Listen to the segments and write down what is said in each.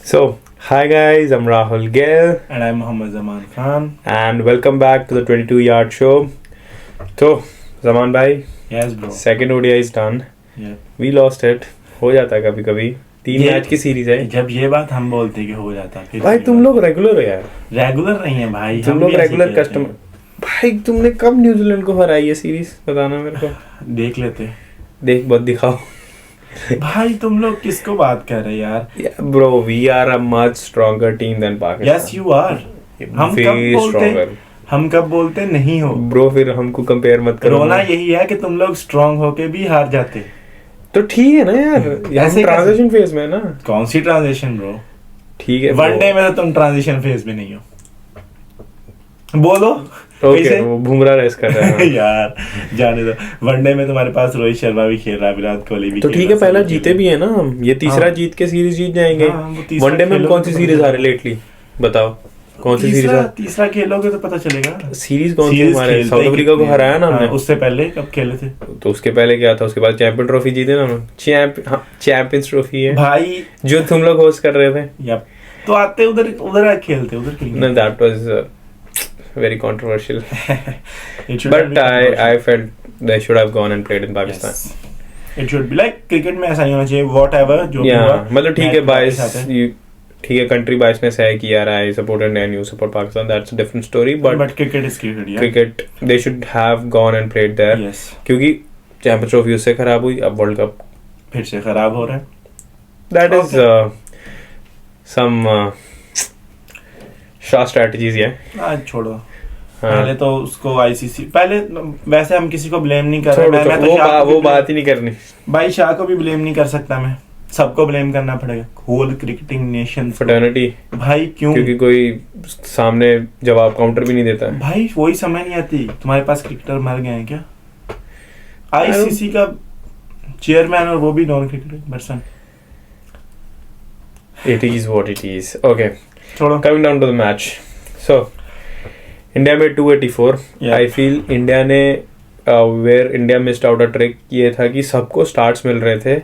So, hi guys, I'm Rahul Gill. And I'm Mohammad Zaman Khan. And welcome back to the 22 Yard Show. So, Zaman bhai, Yes, bro. second ODI is done. Yeah. We lost it. हो जाता है कभी कभी 3 match की series है. जब ये बात हम बोलते हैं कि हो जाता है, फिर भाई तुम लोग रेगुलर हो यार. रेगुलर नहीं है भाई. तुम लोग रेगुलर कस्टमर. भाई तुमने कब न्यूजीलैंड को हराई है सीरीज बताना मेरे को. देख लेते. देख बहुत दिखाओ. भाई तुम लोग किसको बात कर रहे यार. Bro, we are a much stronger team than Pakistan. Yes, you are. हम कब बोलते नहीं हो. Bro, फिर हमको कंपेयर मत करो. रोना यही है कि तुम लोग स्ट्रांग होके भी हार जाते. तो ठीक है ना यार. ऐसे ट्रांजिशन फेज में है ना. कौन सी ट्रांजिशन ब्रो. ठीक है. वनडे में तो तुम ट्रांजिशन फेज में नहीं हो. बोलो. ओके वो बुमराह रेस कर रहा है. यार जाने दो. वनडे में तुम्हारे पास रोहित शर्मा भी खेल रहा है, विराट कोहली भी. तो ठीक है, पहला जीते भी है ना हम. ये तीसरा जीत के सीरीज जीत जाएंगे. वनडे में हम कौन सी सीरीज हारे लेटली बताओ. कौन सी सीरीज. तीसरा खेलोगे तो पता चलेगा. सीरीज कौन सी हमारे. साउथ अफ्रीका को हराया ना हमने. उससे पहले कब खेले थे. तो उसके पहले क्या था. उसके बाद चैंपियन ट्रॉफी जीते ना हम. चैंपियंस ट्रॉफी है भाई जो तुम लोग होस्ट कर रहे थे. तो आते उधर खेलते उधर. That was very controversial. But I felt they should have gone and played in Pakistan. Yes. It should be like cricket में ऐसा नहीं होना चाहिए. Whatever जो भी हुआ. मतलब ठीक है बाइस. ठीक है कंट्री बाइस में से है कि यार I support India and you support Pakistan. That's a different story. But cricket is cricket. Yeah. Cricket they should have gone and played there. Yes. क्योंकि चैंपियंस ट्रॉफी उससे खराब हुई. अब वर्ल्ड कप फिर से खराब हो रहा है. That is some short strategies है. आज छोड़ो. पहले तो उसको आईसीसी पहले वैसे हम किसी को ब्लेम नहीं कर रहे. मैं तो वो बात ही नहीं करनी. भाई शाह को भी ब्लेम नहीं कर सकता मैं. सबको ब्लेम करना पड़ेगा. Whole cricketing nation fraternity. भाई क्यों. क्योंकि कोई सामने जवाब काउंटर भी नहीं देता है. भाई वही समझ नहीं आती. तुम्हारे पास क्रिकेटर मर गए हैं क्या. आईसीसी का चेयरमैन और वो भी non cricketer person. It is what it is. Okay. छोड़ो. Coming down to the match. So India में 284. Yeah. I feel इंडिया ने where India missed out a trick ये था कि सबको स्टार्ट्स मिल रहे थे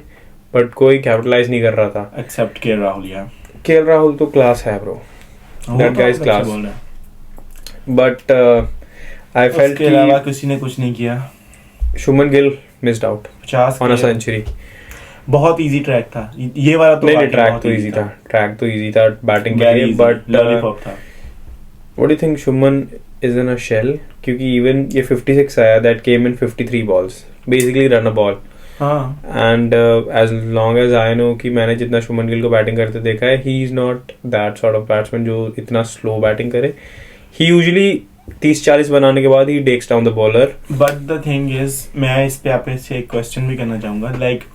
बट कोई कैपिटलाइज नहीं कर रहा था. एक्सेप्ट के राहुल. यार केएल राहुल तो क्लास है bro. That guy is class. But I felt के अलावा किसी ने कुछ नहीं किया. Shubman Gill missed out 50 on a century. बहुत इजी ट्रैक था ये वाला. तो नहीं ट्रैक तो इजी था. ट्रैक तो इजी था बैटिंग के लिए. बट लॉलीपॉप था. What do you think Shuman is in a shell? क्योंकि even ये 56 आया that came in 53 balls. Basically run a ball. हाँ. And as long as I know कि मैंने जितना शुभमन गिल को बैटिंग करते देखा है, he is not that sort of batsman जो इतना slow बैटिंग करे. He usually 30-40 बनाने के बाद ही takes down the bowler. But the thing is मैं इस पे आप से एक क्वेश्चन भी करना चाहूँगा. Like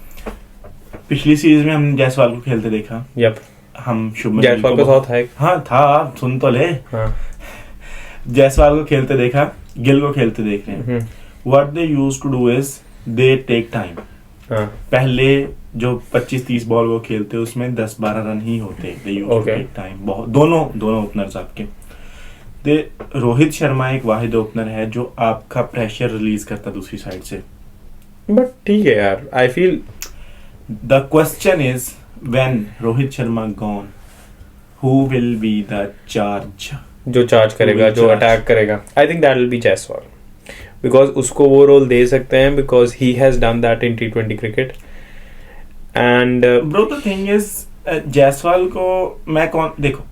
पिछली सीरीज में हमने जायसवाल को खेलते देखा. Yep. हम शुभमन जायसवाल को साथ है. हाँ था. सुन तो ले. हाँ. जायसवाल को खेलते देखा. गिल को खेलते देख रहे हैं. What they used to do is they take time. पहले जो 25-30 बॉल वो खेलते उसमें 10-12 रन ही होते. They used to take time. बहुत दोनों ओपनर्स आपके. रोहित शर्मा एक वाहिद ओपनर है जो आपका प्रेशर रिलीज करता दूसरी साइड से. बट ठीक है यार. I feel the question is when Rohit Sharma gone who will be the charge. जो चार्ज करेगा जो अटैक करेगा. I think that will be Jaiswal because उसको वो रोल दे सकते हैं because he has done that in T20 cricket. And bro the thing is Jaiswal को मैं देखो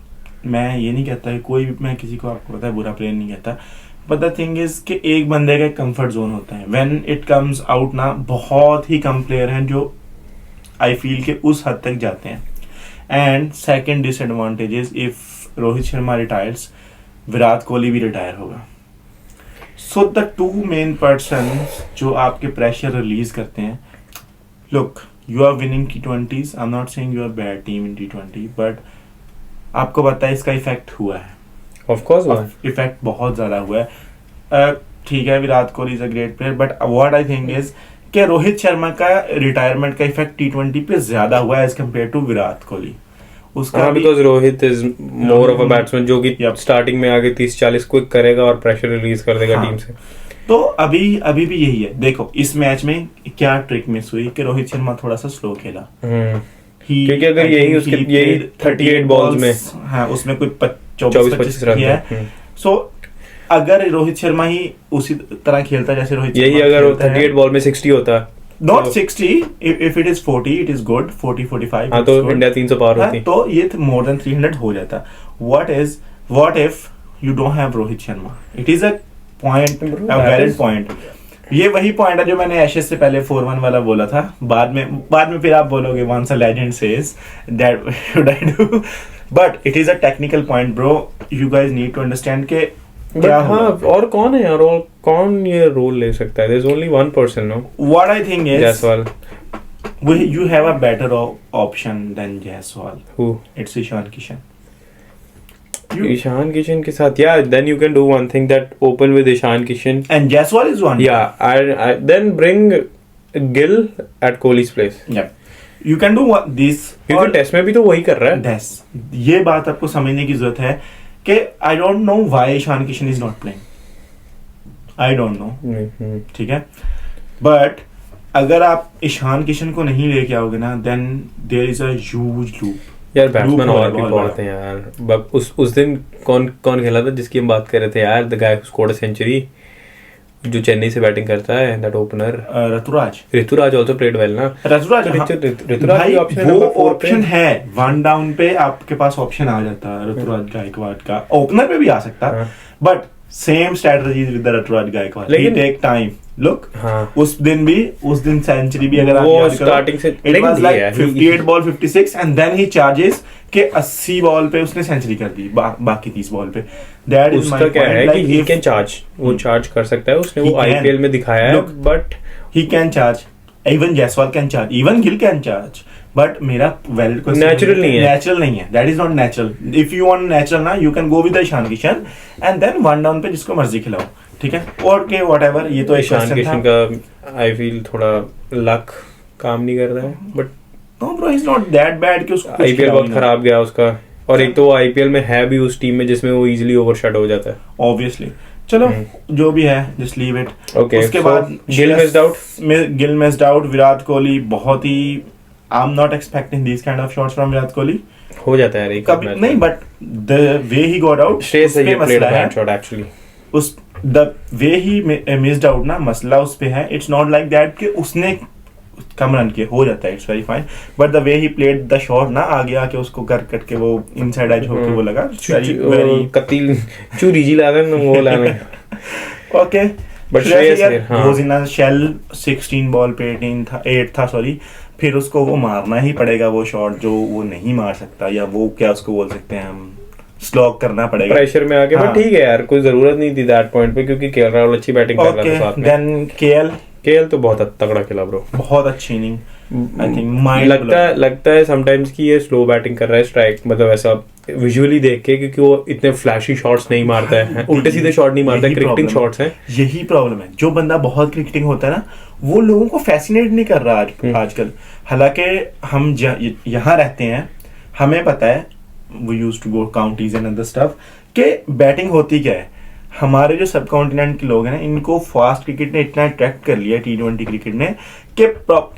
मैं ये नहीं कहता कि कोई भी मैं किसी को आपको पता है बुरा प्लेयर नहीं कहता. बट द थिंग इज कि एक बंदे का कंफर्ट जोन होता है. व्हेन इट कम्स आउट ना बहुत ही कम प्लेयर हैं जो आई फील के उस हद तक जाते हैं. And second disadvantage is if Rohit Sharma retires Virat Kohli भी रिटायर होगा. So the two main person जो आपके प्रेशर रिलीज करते हैं. Look you are winning T20s. I am not saying you are bad team in T20 but आपको पता है इसका इफेक्ट हुआ है. ऑफ कोर्स इफेक्ट बहुत ज्यादा हुआ है. ठीक है Virat Kohli is a great player but what I think is कि रोहित शर्मा का रिटायरमेंट का इफेक्ट T20 पे ज्यादा हुआ है as compare to Virat Kohli. उसका because Rohit is more of a batsman जो कि स्टार्टिंग में आगे 30-40 क्विक करेगा और प्रेशर रिलीज कर देगा टीम से. तो अभी भी यही है. देखो इस मैच में क्या ट्रिक मिस हुई कि रोहित शर्मा थोड़ा सा स्लो खेला. क्योंकि अगर यही उसके यही 38 बॉल्स में हाँ उसमें कोई 24-25 रन किया है. सो अगर रोहित शर्मा ही उसी तरह खेलता जैसे रोहित यही शर्मा अगर खेलता है, 38 बॉल में 60 होता not 60, if it is 40 it is good, 40-45 हाँ it's तो good. इंडिया 300 पार हाँ, होती. तो ये more than 300 हो जाता. What if you don't have Rohit Sharma? It is a point, Bro, a that valid is- point. ये वही पॉइंट है जो मैंने एशेस से पहले 4-1 वाला बोला था. बाद में फिर आप बोलोगे once a legend says that should I do, but it is a technical point bro. You guys need to understand के But क्या हाँ होगा. और कौन है यार, और कौन ये रोल ले सकता है? There's only one person, no? What I think is Jaiswal. you have a better option than Jaiswal. Who? It's Ishan Kishan. Ishan Kishan के साथ, yeah, then you can do one thing, that open with Ishan Kishan. And Jaiswal is one. Yeah, I then bring Gill at Kohli's place. Yep. You can do what this. क्योंकि test में भी तो वही कर रहा है. That's ये बात आपको समझने की जरूरत है कि I don't know why Ishan Kishan is not playing. I don't know. ठीक है. But अगर आप ईशान किशन को नहीं लेके आओगे ना, then there is a huge loop. यार बैट्समैन Loop और भी बहुत बहुत बड़ा. हैं यार. उस दिन कौन खेला था जिसकी हम बात कर रहे थे यार, the guy who scored a century, जो चेन्नई से बैटिंग करता है, that opener Ruturaj. Ruturaj also played well ना. ऋतुराज हाँ. ऋतुराज भाई की ऑप्शन है वो नंबर 4 पे. ऑप्शन है. 1 डाउन पे आपके पास ऑप्शन आ जाता है ऋतुराज गायकवाड का. ओपनर पे भी आ सकता, हाँ. But same strategy with Ruturaj Gaikwad. He लेकिन- टेक टाइम. लुक हाँ. उस दिन सेंचुरी भी अगर आप वो याद करो, स्टार्टिंग से it was लेकिन like ये है, 58 ball 56 and then he charges के 80 बॉल पे उसने सेंचुरी कर दी. बाकी 30 बॉल पे. That is my उसका क्या point, है like कि ही if कैन चार्ज, वो चार्ज कर सकता है. उसने He वो can. आईपीएल में दिखाया है. Look. But he can charge, even Jaiswal can charge, even Gill can charge. But मेरा valid question Natural नहीं है. Natural नहीं है. That is not natural. If you want natural ना, you can go with the Ishan Kishan and then 1 down पे जिसको मर्जी खिलाओ. ठीक है. और के whatever, ये तो एक ईशान question किशन था. का आई फील थोड़ा लक काम नहीं कर रहा है. But No bro, he's not that bad कि उसको कुछ आईपीएल खिलाओ बहुत ही ना. खराब गया उसका. और एक तो वो आईपीएल में है भी उस टीम में जिसमें वो इजीली ओवरशॉट हो जाता है. Obviously. चलो जो भी है just leave it. Okay, उसके so बाद Gill missed out. Gill missed out. Virat Kohli बहुत ही I'm not expecting these kind of shots from Virat Kohli. हो जाता है यार एक कभी मैच नहीं, में. but the way he got out, Shreyas उस पे अय्यर played मसला a है. bad shot actually. उस the way he missed out ना, मसला उस पे है. It's not like that कि उसने कम रन किए, हो जाता है. It's very fine. But the way he played the shot ना, आगे आके उसको कट के वो inside edge होके वो लगा. Very कतील चूरी जी लाना वो लाना. okay. But श्रेयस अय्यर, हाँ. goes in a shell 16 ball पे 8 था सॉरी. फिर उसको वो मारना ही पड़ेगा वो शॉट जो वो नहीं मार सकता, या वो क्या उसको बोल सकते हैं हम, स्लॉग करना पड़ेगा प्रेशर में आके. हाँ. बट ठीक है यार, कोई जरूरत नहीं थी दैट पॉइंट पे, क्योंकि केएल राहुल अच्छी बैटिंग कर रहा था साथ में. देन केएल तो बहुत तगड़ा खेला ब्रो. बहुत अच्छी इनिंग. आई थिंक लगता है समटाइम्स कि ये स्लो बैटिंग कर रहा है, स्ट्राइक मतलब ऐसा विजुअली देख के, क्योंकि वो इतने फ्लैशी शॉट्स नहीं मारता है, उल्टे सीधे शॉट नहीं मारता है, क्रिकेटिंग शॉट्स हैं. यही प्रॉब्लम है. जो बंदा बहुत क्रिकेटिंग होता है ना, वो लोगों को फैसिनेट नहीं कर रहा आजकल. हालांकि हम यहाँ रहते हैं, हमें पता है, we used to go counties and other stuff, कि बैटिंग होती क्या है. हमारे जो सब कॉन्टिनेंट के लोग हैं ना, इनको फास्ट क्रिकेट ने इतना अट्रैक्ट कर लिया, T20 क्रिकेट ने, कि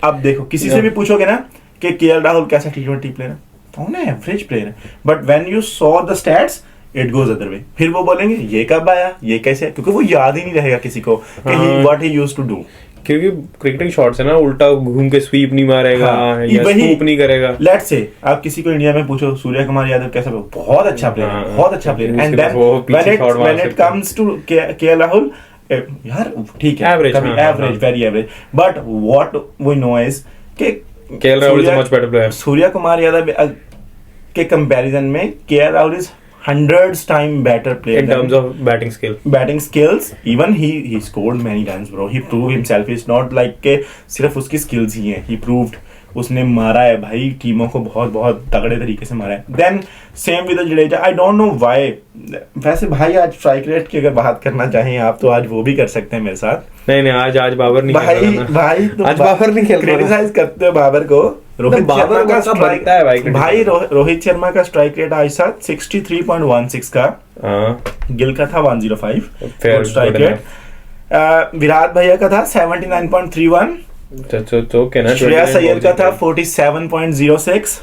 अब देखो किसी से भी पूछोगे ना कि केएल राहुल कैसा T20 प्लेयर है, कौन है, एवरेज प्लेयर है. But when you saw the stats, it goes other way. फिर वो बोलेंगे ये कब आया, ये कैसे, क्योंकि वो याद ही नहीं रहेगा किसी को कि what he used to do. क्योंकि क्रिकेटिंग शॉट्स है ना, उल्टा घूम के स्वीप नहीं मारेगा, हाँ, या वही- स्कूप नहीं करेगा. लेट्स से आप किसी को इंडिया में पूछो सूर्य कुमार यादव कैसा, बहुत अच्छा प्लेयर है, हाँ, बहुत अच्छा प्लेयर. उसके एंड पास देन वो पीछे shot मार व्हेन इट सकता है. कम्स टू केएल राहुल, यार ठीक है, Average, कभी हाँ, एवरेज, हाँ. Very average. But what we know is कि KL Rahul is much better player. Surya Kumar Yadav के कंपैरिजन में KL Rahul is 100 time better player in terms of batting skill. Batting skills. Even he scored many runs bro. He prove himself. It's not like के सिर्फ उसकी skills ही हैं. He proved. उसने मारा है भाई, टीमों को बहुत बहुत तगड़े तरीके से मारा है. Then same with Jadeja. I don't know why. वैसे भाई आज स्ट्राइक रेट की अगर बात करना चाहें आप, तो आज वो भी कर सकते हैं मेरे साथ. नहीं आज बाबर नहीं खेल रहा ना. भाई आज बाबर नहीं खेल रहा. क्रिटिसाइज करते हो बाबर को. रोहित शर्मा का स्ट्राइक है भाई. रोहित शर्मा का स्ट्राइक रेट आज साथ 63.16 का. हाँ, गिल का था 105 Fair, strike good rate. Virat भैया का था 79.31. तो okay ना, श्रेयस 29 अय्यर का था balls 47.06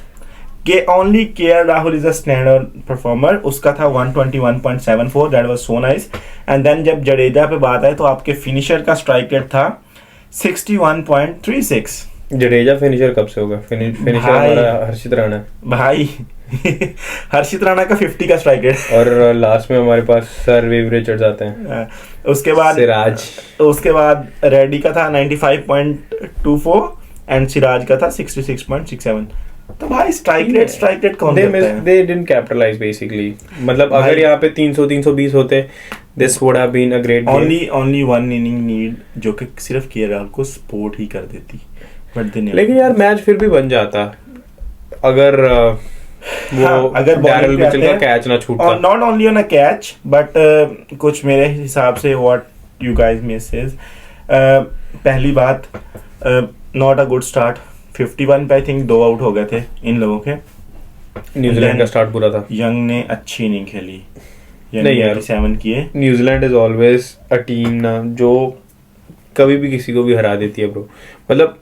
के only KL Rahul is a standard performer, उसका था 121.74, that was so nice. And then जब जडेजा पे बात आए तो आपके फिनिशर का स्ट्राइक रेट था 61.36। जडेजा फिनिशर कब से होगा? फिनिशर भाई। हमारा हर्षित राणा है। भाई हर्षित राणा का 50 का स्ट्राइक रेट। और लास्ट में हमारे पास सर वेव रिचर्ड्स आते हैं, उसके बाद सिराज। उसके बाद रेड्डी का था 95.24 एंड सिराज का था 66.67। तो भाई स्ट्राइक रेट कौन देता है? They didn't capitalize basically. मतलब भाई- अगर यहाँ पे 300-320 होते, this would have been a great game. Only one inning need, जो कि सिर्फ केएल राहुल को सपोर्ट ही कर देती, बट लेकिन यार मैच फिर भी बन जाता अगर वो हाँ, अगर डैरल bowling पे मिचेल आते का हैं, कैच ना छूटता। और not only on a catch but कुछ मेरे हिसाब से what you guys miss is, पहली बात नॉट अ गुड स्टार्ट। 51 पे आई थिंक 2 आउट हो गए थे इन लोगों के। न्यूजीलैंड का स्टार्ट बुरा था। यंग ने अच्छी इनिंग खेली, नहीं यार। 87 किए। New Zealand is always a team ना जो कभी भी किसी को भी हरा देती है ब्रो। मतलब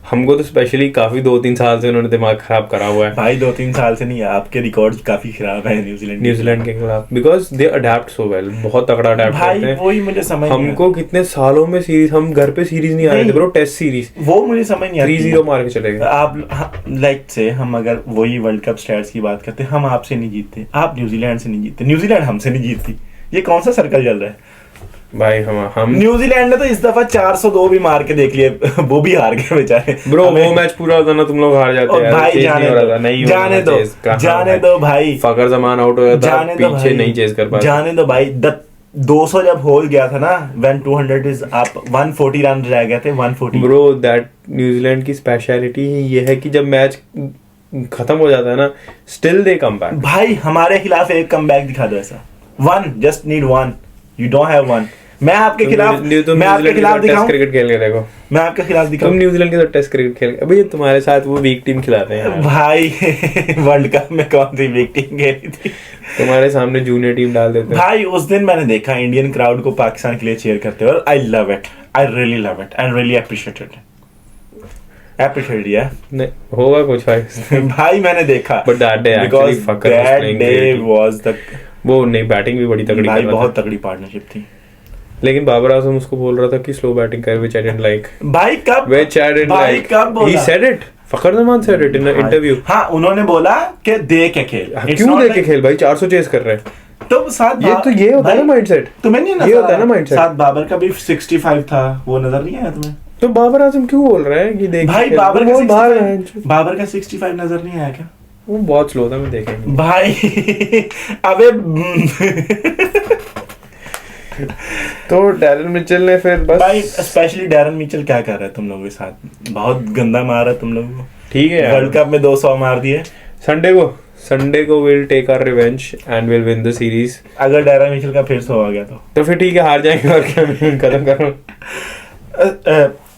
हमको तो स्पेशली काफी 2-3 साल से उन्होंने दिमाग खराब करा हुआ है भाई 2-3 साल से नहीं, आपके रिकॉर्ड्स काफी खराब है न्यूजीलैंड के खिलाफ, because they adapt so well, बहुत तगड़ा अडेप्ट करते भाई हैं। वही मुझे समझ नहीं हमको कितने सालों में सीरीज, हम घर पे सीरीज नहीं आ रहे थे नहीं। ब्रो, टेस्ट सीरीज आता। वो मुझे समझ नहीं आती 3-0 मार के चले गए। आप लाइक से हम अगर वही वर्ल्ड कप स्टैट्स की बात करते हैं, हम आपसे नहीं जीतते, आप न्यूजीलैंड से नहीं जीतते, न्यूजीलैंड हमसे नहीं जीतती, ये कौन सा सर्कल चल रहा है? भाई हम न्यूजीलैंड ने तो इस दफा 402 भी मार के देख लिए, वो भी हार गए बेचारे। ब्रो हमें- वो मैच पूरा होता ना, तुम लोग हार जाते और यार। भाई चेज जाने नहीं हो रहा दो, था, नहीं जाने दो, जाने दो भाई, फकर जमान आउट हो गया था, जाने दो पीछे भाई, नहीं चेज कर पाया। जाने दो भाई। 200 जब हो गया था ना, व्हेन 200 इज अप, 140 रन रह गए थे, 140। ब्रो दैट न्यूजीलैंड की स्पेशलिटी ये है कि जब मैच खत्म हो जाता है ना, स्टिल दे कम बैक। भाई हमारे खिलाफ एक कमबैक दिखा दो ऐसा, one, just need one, you don't have one. मैं आपके खिलाफ दिखाऊं, क्रिकेट खेल के देखो, मैं आपके खिलाफ तुम दिखाऊं न्यूजीलैंड के साथ टेस्ट क्रिकेट खेल के, अभी तुम्हारे साथ वो वीक टीम खिलाते हैं यार। भाई वर्ल्ड कप में कौन सी बिग टीम खेली थी? तुम्हारे सामने जूनियर टीम डाल देते हैं। भाई उस दिन मैंने देखा इंडियन क्राउड को पाकिस्तान के लिए चीयर करते हुए, I love it, I really love it and really appreciate या नहीं होगा कुछ भाई। भाई मैंने देखा, But that day actually Fakar was playing great. Was the वो नहीं, बैटिंग भी बड़ी तगड़ी भाई कर रहा बहुत था, तगड़ी पार्टनरशिप थी। लेकिन बाबर आजम उसको बोल रहा था कि स्लो बैटिंग कर, which I didn't like. भाई कब Which I didn't भाई like. कब बोला? He said it. Fakhar Zaman said it in an interview. हाँ उन्होंने बोला कि दे के खेल। It's क्यों not देख के like- खेल भाई, 400 चेस कर रहे हैं। तो साथ ये तो ये होता है ना माइंडसेट। तुम्हें नहीं नजर ये होता है ना आया? mindset। साथ बाबर का भी 65 था, वो नजर नहीं आया तुम्हें? तो बाबर आजम क्यों बोल रहे हैं कि देख भाई के खेल? बाबर वो का बाहर 65 है। बाबर का 65 नजर नहीं आया क्या? वो बहुत स्लो था, मैं देखेंगे। भाई अबे तो डैरल मिचेल ने फिर बस भाई स्पेशली डैरन मिचेल क्या कर रहा है तुम लोगों के साथ? बहुत गंदा मार रहा है तुम लोगों को। ठीक है यार, वर्ल्ड कप में 200 मार दिए। संडे को will take our revenge and will win the series. अगर डैरन मिचेल का फिर 100 आ गया तो फिर ठीक है, हार जाएंगे और क्या, खत्म करो।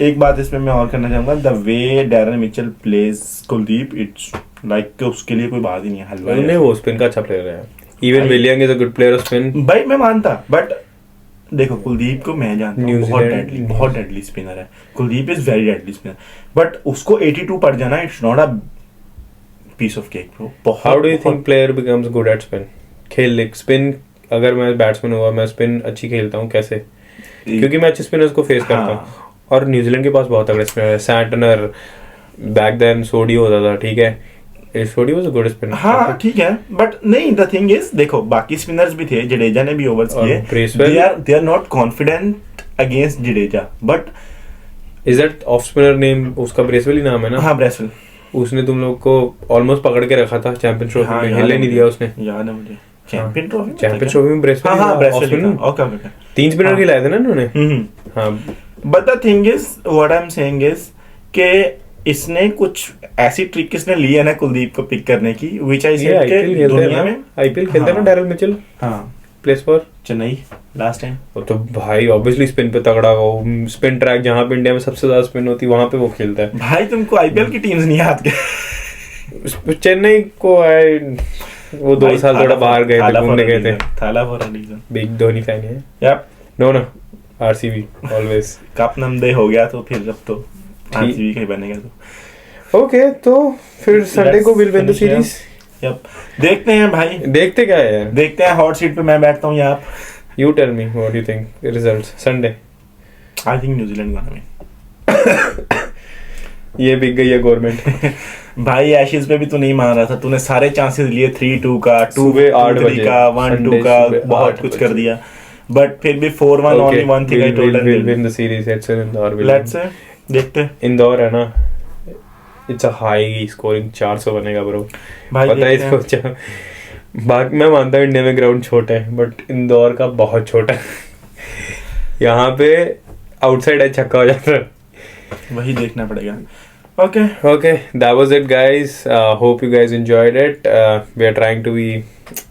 एक बात इसमें मैं और करना चाहूंगा, the way Darren Mitchell plays Kuldeep, it's like उसके लिए कोई बात ही नहीं है, हलवा नहीं, है। वो स्पिन का अच्छा प्लेयर है। इवन भाई- William is a good player off spin. भाई मैं मानता, बट देखो कुलदीप को मैं जानता हूँ, न्यूजीलैंड- बहुत डेडली स्पिनर है। Kuldeep is very deadly spinner, but उसको 82 पड़ जाना, it's not a piece of cake bro. How do you think player becomes good at spin? खेल ले स्पिन। अगर मैं बैट्समैन हुआ, मैं स्पिन अच्छी खेलता हूँ कैसे? क्योंकि मैं अच्छे स्पिनर्स को फेस करता हूँ, और न्यूजीलैंड के पास बहुत तगड़े स्पिनर है। सैंटनर, बैक देन सोडी होता था, ठीक है, सोडी वाज अ गुड स्पिनर। हाँ ठीक है, बट नहीं, द थिंग इज देखो बाकी स्पिनर्स भी थे, जडेजा ने भी ओवर्स और किए, Bracewell- they are not confident against Jadeja, but is that off spinner name उसका ब्रेसवेल ही नाम है ना? हाँ ब्रेसवेल उसने तुम लोग को ऑलमोस्ट पकड़ के रखा था चैंपियंस ट्रॉफी में, हिले नहीं दिया उसने। याद है मुझे चैंपियन ट्रॉफी चैंपियंस ट्रॉफी में ब्रेसवेल, हाँ ब्रेसवेल ओके ओके 3 स्पिनर हाँ। खिलाए थे ना उन्होंने। हाँ, but the thing is what I am saying is कि इसने कुछ ऐसी ट्रिक इसने ली है ना कुलदीप को पिक करने की, व्हिच आई ये सेड आईपीएल के खेलते हैं दुनिया ना, में आईपीएल खेलते हैं ना हाँ। डैरल मिचेल, हाँ place for Chennai last time. वो तो भाई ऑब्वियसली स्पिन पे तगड़ा, वो स्पिन ट्रैक जहाँ पे इंडिया में सबसे ज्यादा स्पिन होती है वहां पे वो खेलता है। भाई तुमको आईपीएल की टीम्स नहीं याद क्या? चेन्नई को आए वो 2 साल थोड़ा बाहर गए थे, घूमने गए थे। Thala for a reason. Big Dhoni fan है। Yup no RCB always. Cup नमदे हो गया तो फिर अब तो आरसीबी का ही बनेगा तो. ओके, तो फिर संडे को will win the series. Yup, देखते हैं भाई. देखते क्या है यार. देखते हैं. हॉट सीट पे मैं बैठता हूँ या आप. You tell me what you think results Sunday. I think New Zealand gonna win. ये बिक गई है गवर्नमेंट. भाई एशेज पे भी तू नहीं मान रहा था. तूने सारे चांसेस लिए 3-2 का, 2-3 का, 1-2 का, बहुत कुछ कर दिया. बट फिर भी 4-1 only one thing I told her. We'll win the series. It's in Indore. Let's say देखते हैं. इंदौर है ना. It's a high scoring 400 बनेगा ब्रो. पता है इसको. बाकी मैं मानता हूँ इंडिया में ग्राउंड छोटा है बट इंदौर का बहुत छोटा है. यहाँ पे आउटसाइड है छक्का हो जाता है. वही देखना पड़ेगा. Okay. Okay, that was it, guys. Hope you guys enjoyed it. We are trying to be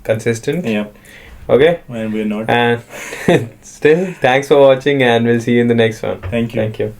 consistent. Yep. Okay. When we're not. And still, thanks for watching, and we'll see you in the next one. Thank you. Thank you.